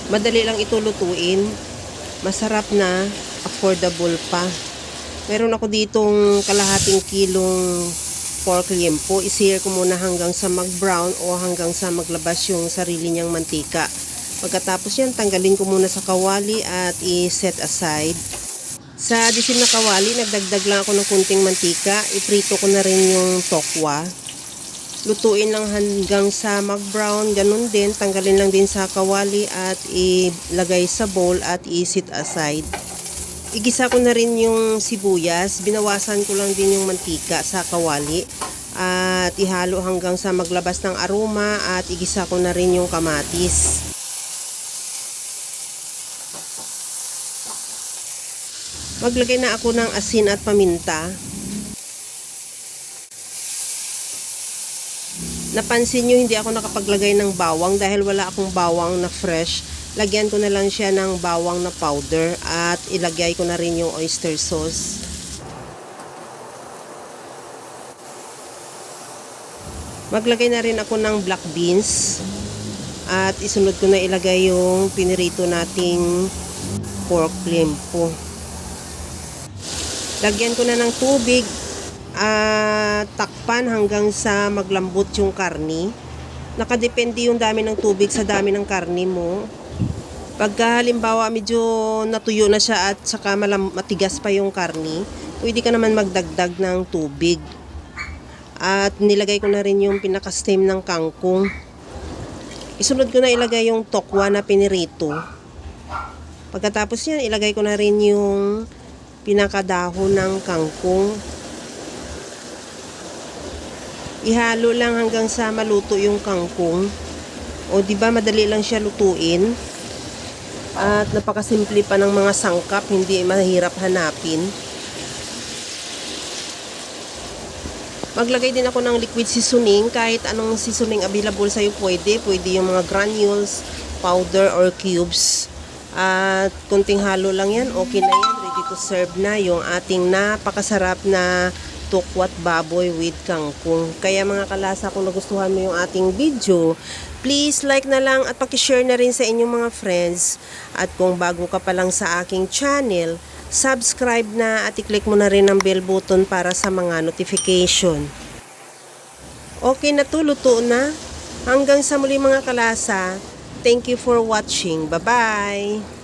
Madali lang ito lutuin. Masarap na, affordable pa. Meron ako ditong kalahating kilong pork liempo. I-sear ko muna hanggang sa mag-brown o hanggang sa maglabas yung sarili niyang mantika. Pagkatapos yan, tanggalin ko muna sa kawali at i-set aside. Sa disim na kawali, nagdagdag lang ako ng kunting mantika. Iprito ko na rin yung tokwa. Lutuin lang hanggang sa mag-brown, ganun din. Tanggalin lang din sa kawali at ilagay sa bowl at i-set aside. Igisa ko na rin yung sibuyas. Binawasan ko lang din yung mantika sa kawali. At ihalo hanggang sa maglabas ng aroma at igisa ko na rin yung kamatis. Maglagay na ako ng asin at paminta. Napansin nyo, hindi ako nakapaglagay ng bawang dahil wala akong bawang na fresh. Lagyan ko na lang siya ng bawang na powder at ilagay ko na rin yung oyster sauce. Maglagay na rin ako ng black beans at isunod ko na ilagay yung pinirito nating pork liempo. Lagyan ko na ng tubig at takpan hanggang sa maglambot yung karni. Nakadepende yung dami ng tubig sa dami ng karni mo. Pagka halimbawa medyo natuyo na siya at saka matigas pa yung karni, pwede ka naman magdagdag ng tubig. At nilagay ko na rin yung pinaka-steam ng kangkong. Isunod ko na ilagay yung tokwa na pinirito. Pagkatapos yan, ilagay ko na rin yung pinakadahon ng kangkong. Ihalo lang hanggang sa maluto yung kangkong. O di ba madali lang siya lutuin. At napakasimple pa ng mga sangkap, hindi mahirap hanapin. Maglagay din ako ng liquid seasoning, kahit anong seasoning available sa'yo pwede. Pwede yung mga granules, powder or cubes. At kunting halo lang yan, okay na yan. Ready to serve na yung ating napakasarap na tukwat baboy with kangkong. Kaya mga kalasa, kung nagustuhan mo yung ating video, please like na lang at pakishare na rin sa inyong mga friends. At kung bago ka pa lang sa aking channel, subscribe na at i-click mo na rin ang bell button para sa mga notification. Okay na to, luto na. Hanggang sa muli mga kalasa. Thank you for watching. Bye-bye!